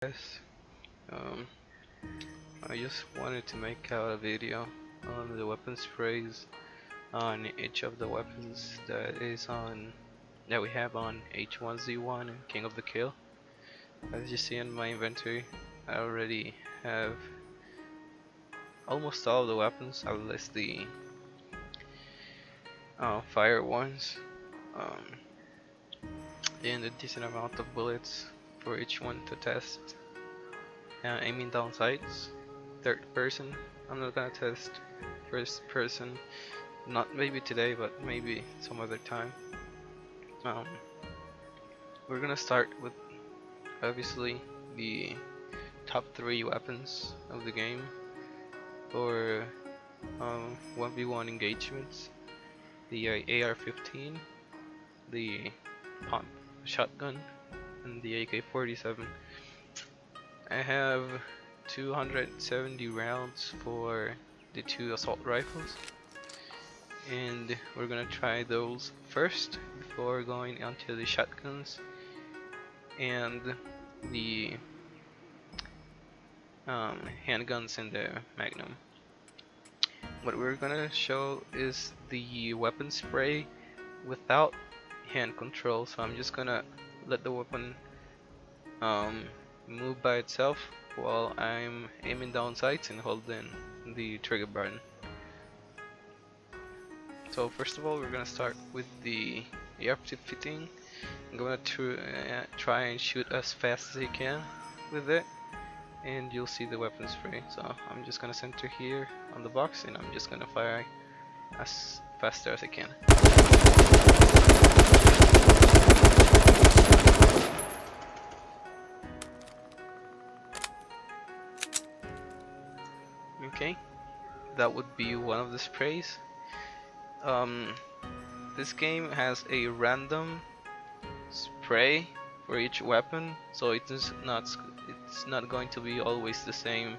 Guys, um, I just wanted to make out a video on the weapon sprays on each of the weapons that we have on H1Z1 and King of the Kill. As you see in my inventory, I already have almost all of the weapons, unless the fire ones, um, and a decent amount of bullets for each one to test. Aiming down sights, third person. I'm not gonna test first person, not maybe today, but maybe some other time. Um, we're gonna start with obviously the top 3 weapons of the game for 1v1 engagements: the AR-15, the pump shotgun, and the AK-47. I have 270 rounds for the 2 assault rifles, and we're gonna try those first before going onto the shotguns and the handguns and the Magnum. What we're gonna show is the weapon spray without hand control, so I'm just gonna let the weapon move by itself while I'm aiming down sights and holding the trigger button. So first of all, we're gonna start with the AR-15. I'm gonna try and shoot as fast as I can with it, and you'll see the weapon spray. So I'm just gonna center here on the box, and I'm just gonna fire as fast as I can. Okay, that would be one of the sprays. This game has a random spray for each weapon, so it's not going to be always the same.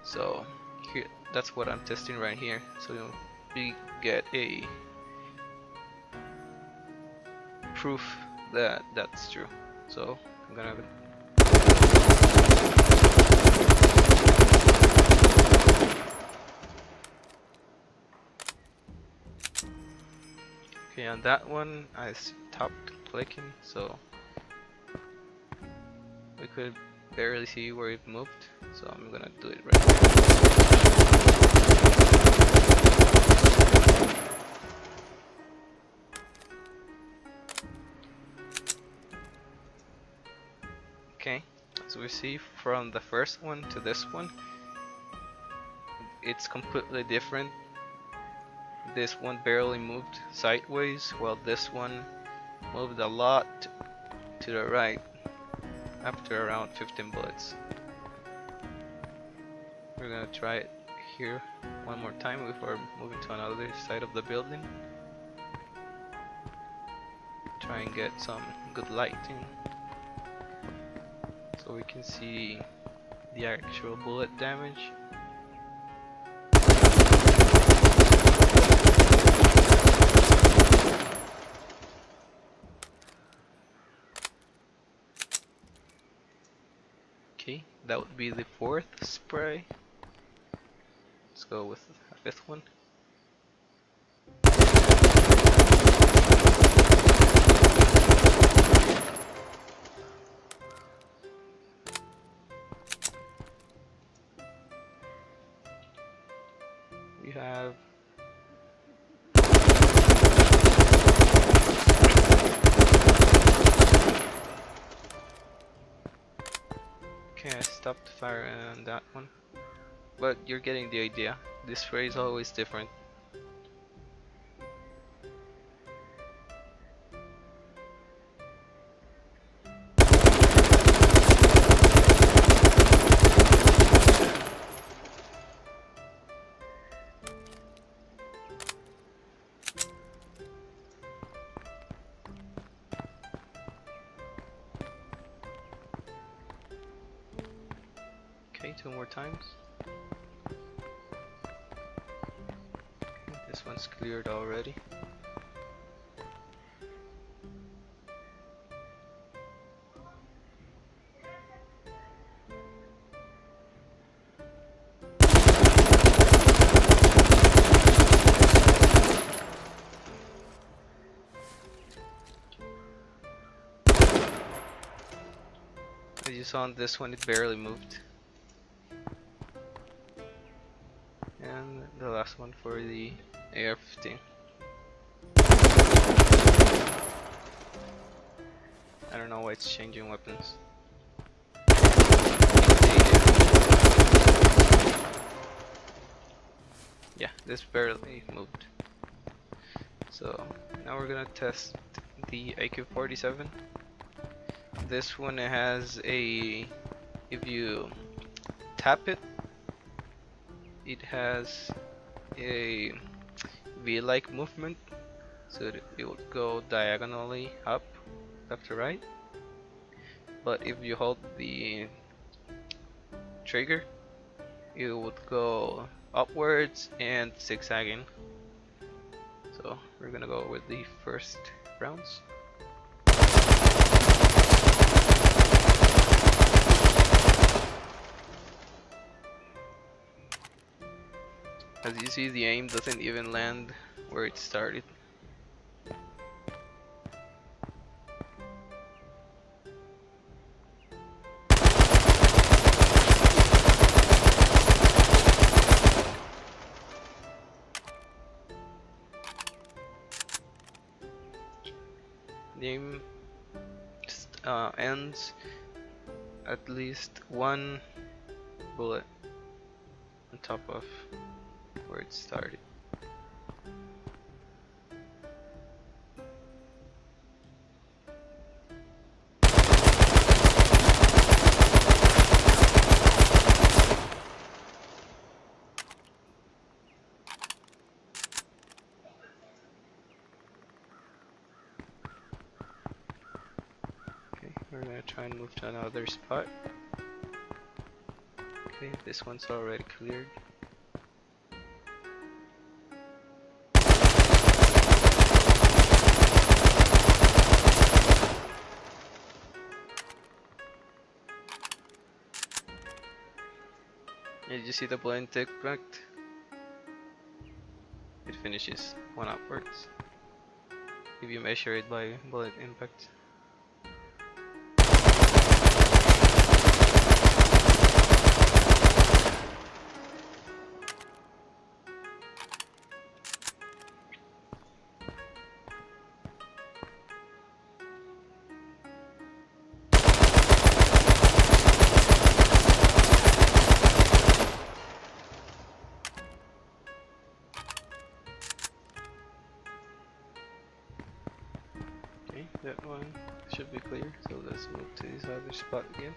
So here, that's what I'm testing right here. So we get a proof that that's true. So I'm gonna Okay, on that one I stopped clicking, so we could barely see where it moved, so I'm gonna do it right now. Okay, so we see from the first one to this one, it's completely different. This one barely moved sideways, while this one moved a lot to the right after around 15 bullets. We're gonna try it here one more time before moving to another side of the building. Try and get some good lighting so we can see the actual bullet damage. Okay, that would be the 4th spray. Let's go with a 5th one. We have Okay, I stopped firing on that one, but you're getting the idea. This spray is always different. Okay, 2 more times. This one's cleared already. As you saw on this one, it barely moved. And the last one for the AR-15. I don't know why it's changing weapons. Yeah, this barely moved. So now we're gonna test the AK-47. This one has a, if you tap it, it has a V-like movement, so it would go diagonally up, left to right. But if you hold the trigger, it would go upwards and zigzagging. So we're gonna go with the first rounds. As you see, the aim doesn't even land where it started. The aim ends at least one bullet on top of where it started. Okay, we're gonna try and move to another spot. Okay, this one's already cleared. Did you see the blind impact? It finishes one upwards if you measure it by bullet impact. Okay, that one should be clear, so let's move to this other spot again.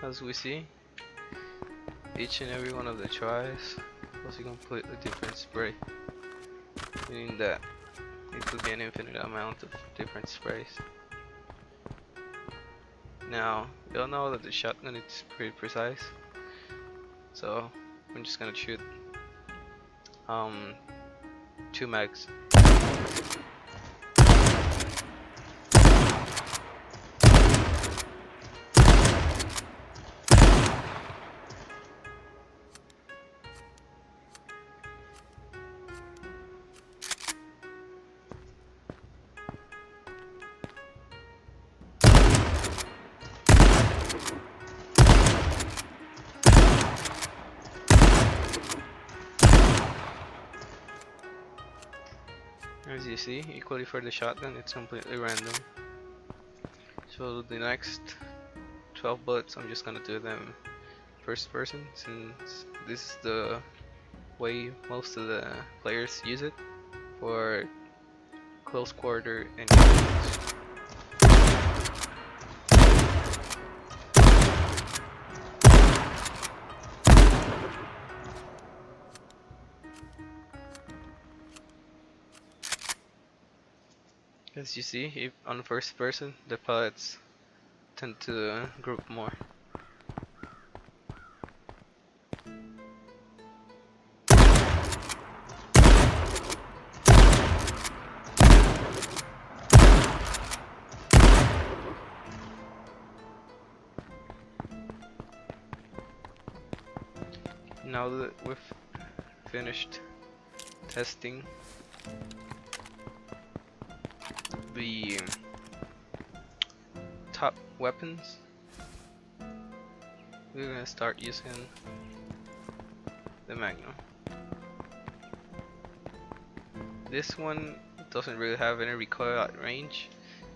As we see, each and every one of the tries was a completely different spray, meaning that it could be an infinite amount of different sprays. Now, we all know that the shotgun is pretty precise, so I'm just gonna shoot 2 mags. As you see, equally for the shotgun, it's completely random. So the next 12 bullets, I'm just gonna do them first person, since this is the way most of the players use it for close quarter encounters. As you see, if on first person, the pellets tend to group more. Now that we've finished testing the top weapons, we're gonna start using the Magnum. This one doesn't really have any recoil at range,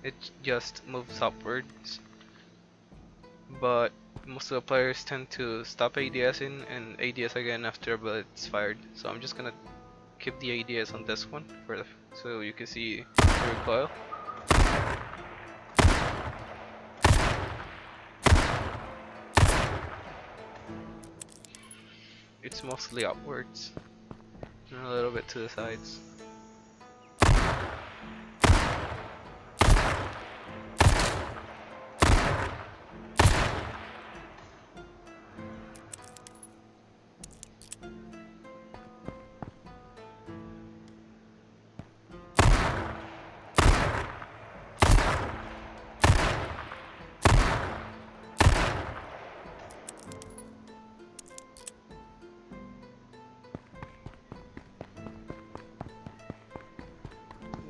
it just moves upwards, but most of the players tend to stop ADSing and ADS again after a bullet's fired, so I'm just gonna keep the ADS on this one so you can see the recoil. It's mostly upwards and a little bit to the sides.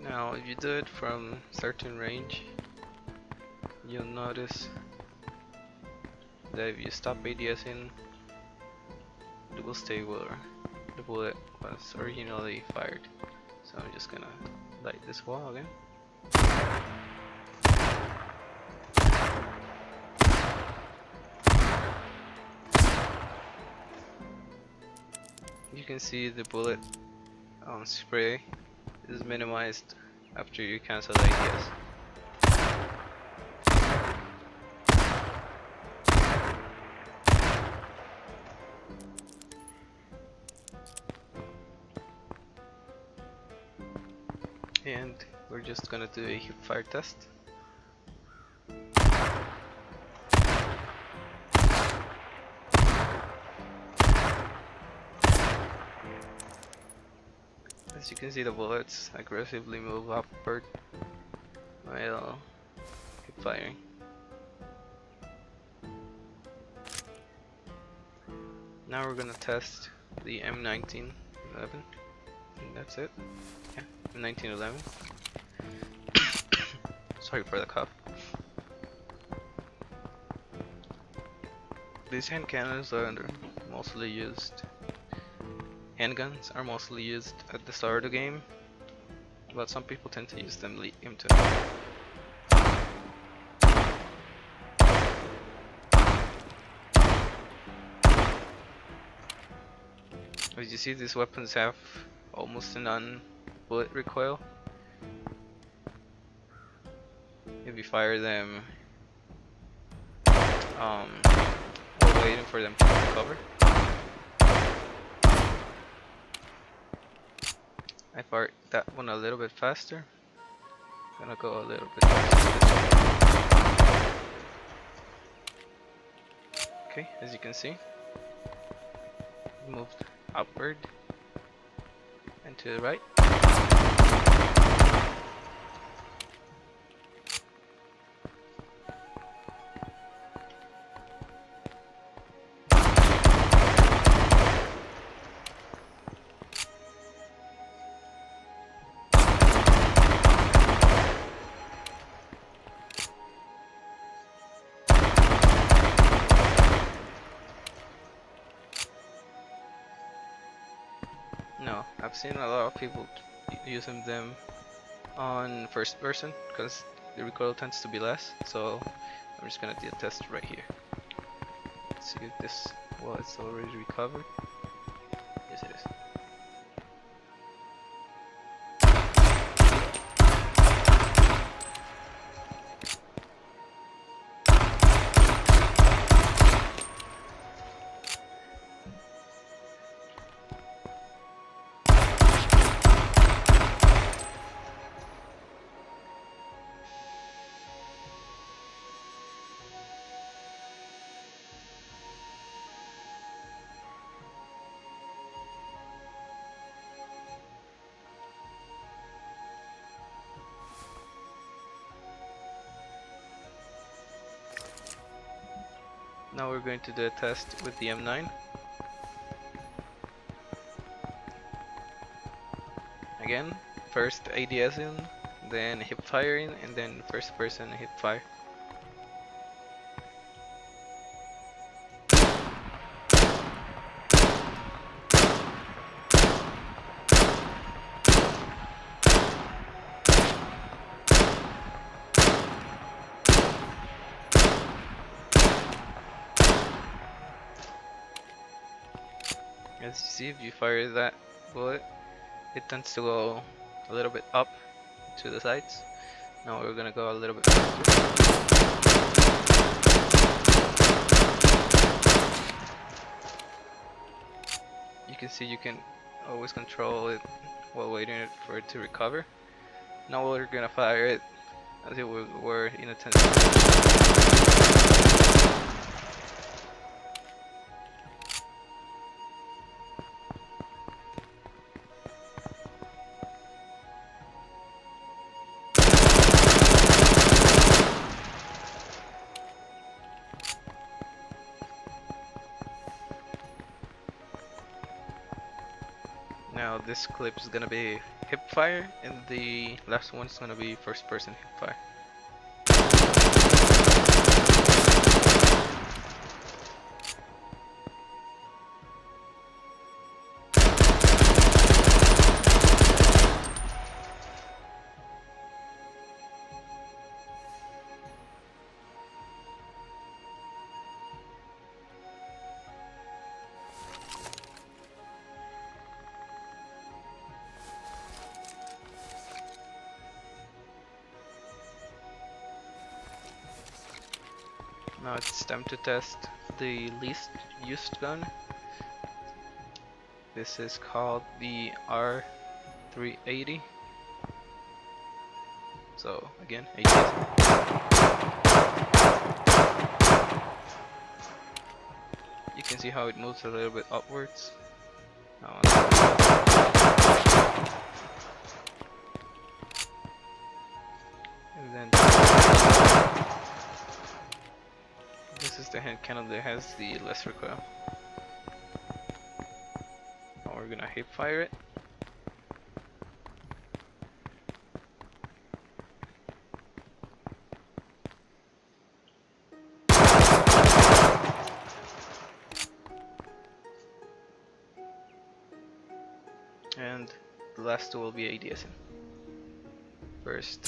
Now if you do it from certain range, you'll notice that if you stop ADSing, it will stay where the bullet was originally fired. So I'm just gonna light this wall again. You can see the bullet spray is minimized after you cancel ADS. And we're just gonna do a hip fire test. As you can see, the bullets aggressively move upward while keep firing. Now we're gonna test the M1911, and that's it. Yeah, M1911. Sorry for the cough. These hand cannons are mostly used. Handguns are mostly used at the start of the game, but some people tend to use them late game too. As you see, these weapons have almost a non-bullet recoil. If you fire them while waiting for them to recover. I fired that one a little bit faster. Gonna go a little bit faster. Okay, as you can see, moved upward and to the right. No, I've seen a lot of people using them on first person because the recoil tends to be less, so I'm just gonna do a test right here. Let's see if this was already recovered. Yes, it is. Now we're going to do a test with the M9. Again, first ADSing, then hip firing, and then first person hip fire. As you see, if you fire that bullet, it tends to go a little bit up to the sides. Now we're gonna go a little bit faster. You can see you can always control it while waiting for it to recover. Now we're gonna fire it as if we were in a 10. Now this clip is gonna be hip fire, and the last one is gonna be first person hip fire. Now it's time to test the least used gun. This is called the R380. So again, ADS. You can see how it moves a little bit upwards. Now and then this is the hand cannon that has the less recoil. Now we're gonna hip fire it. And the last two will be ADSing. First,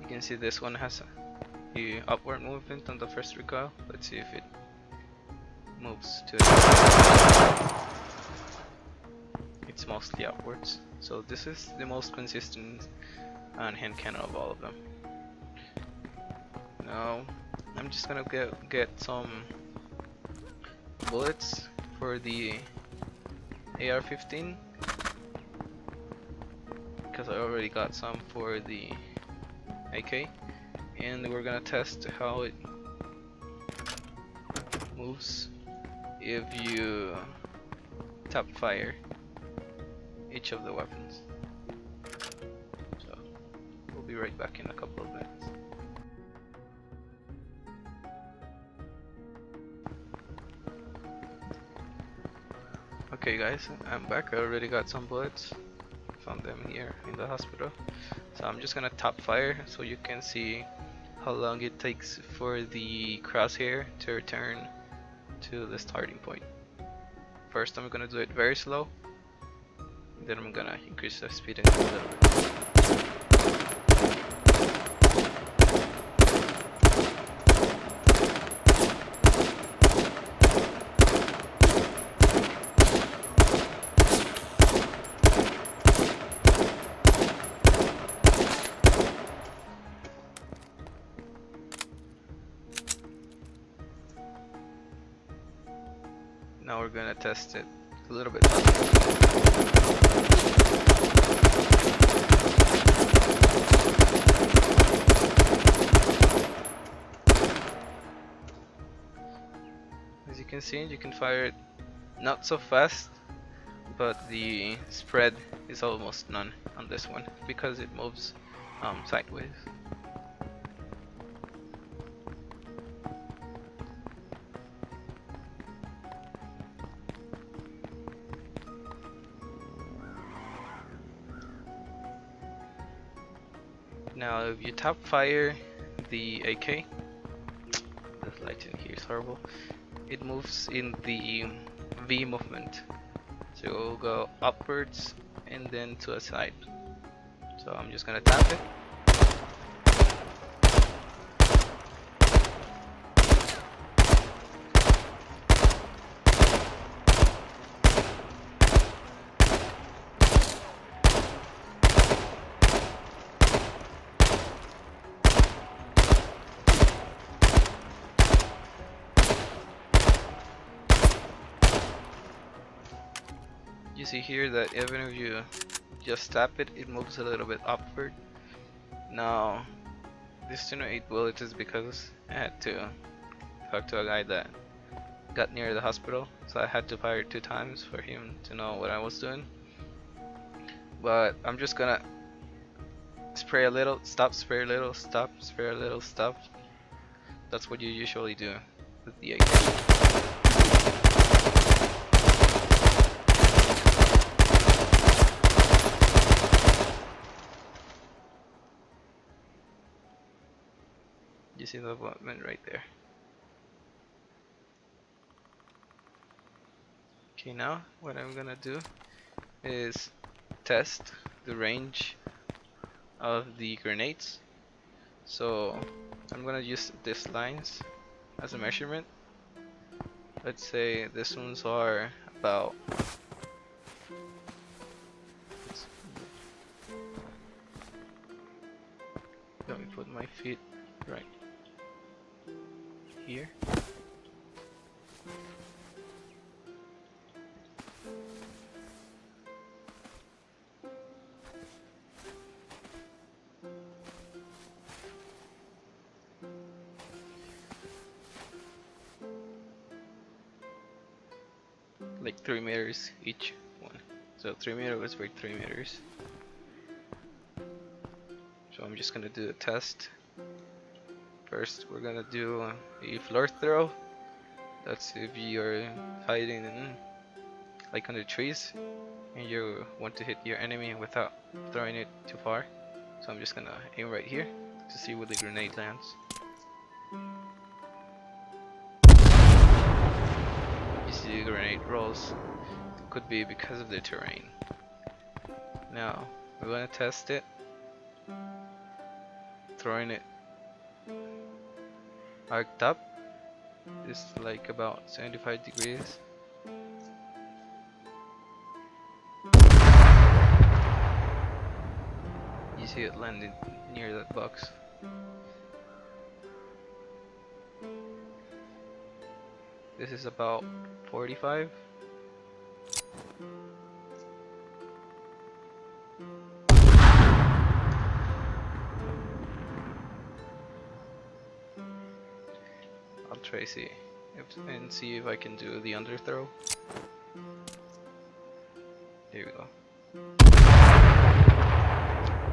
you can see this one has the upward movement on the first recoil. Let's see if it moves to it's mostly upwards. So this is the most consistent hand cannon of all of them. Now I'm just gonna get some bullets for the AR-15 because I already got some for the AK, and we're gonna test how it moves if you tap fire each of the weapons. So we'll be right back in a couple of minutes. Okay guys, I'm back. I already got some bullets. Found them here in the hospital. So I'm just gonna top fire so you can see how long it takes for the crosshair to return to the starting point. First I'm gonna do it very slow, then I'm gonna increase the speed a little bit. Now we're gonna test it a little bit. As you can see, you can fire it not so fast, but the spread is almost none on this one because it moves sideways. Now if you tap fire the AK, the light in here is horrible. It moves in the V movement. So it will go upwards and then to a side. So I'm just gonna tap it. You see here that even if you just tap it, it moves a little bit upward. Now, this 208 bullets is because I had to talk to a guy that got near the hospital, so I had to fire 2 times for him to know what I was doing. But I'm just gonna spray a little, stop, spray a little, stop, spray a little, stop. That's what you usually do with the AK. You see the movement right there. Okay, now what I'm gonna do is test the range of the grenades. So I'm gonna use these lines as a measurement. Let's say these ones are about, let me put my feet right here. Like 3 meters each one. So 3 meters by 3 meters. So I'm just gonna do a test. First, we're gonna do a floor throw. That's if you're hiding in, like on the trees, and you want to hit your enemy without throwing it too far. So I'm just gonna aim right here to see where the grenade lands. You see the grenade rolls. Could be because of the terrain. Now we're gonna test it. Throwing it arced up is like about 75 degrees. You see it landing near that box. This is about 45. I'll try and see if I can do the underthrow. There we go.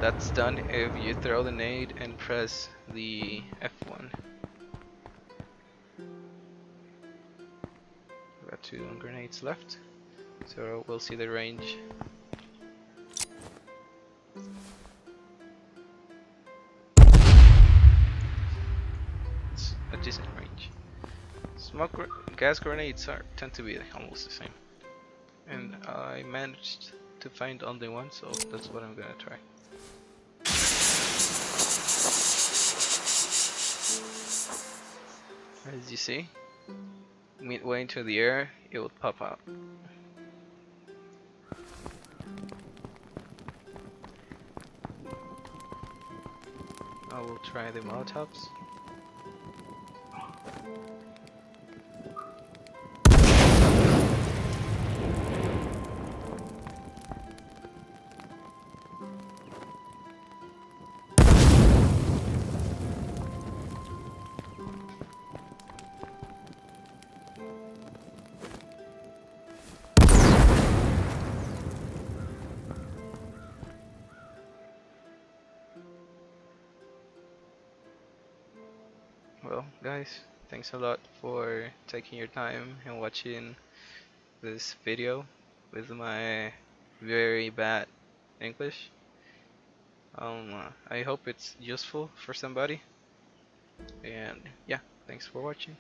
That's done if you throw the nade and press the F1. We've got 2 grenades left, so we'll see the range. It's a decent range. Gas grenades tend to be almost the same, and I managed to find only one, so that's what I'm gonna try. As you see, midway into the air, it will pop out. I will try the Molotovs. Well, guys, thanks a lot for taking your time and watching this video with my very bad English. I hope it's useful for somebody. And yeah, thanks for watching.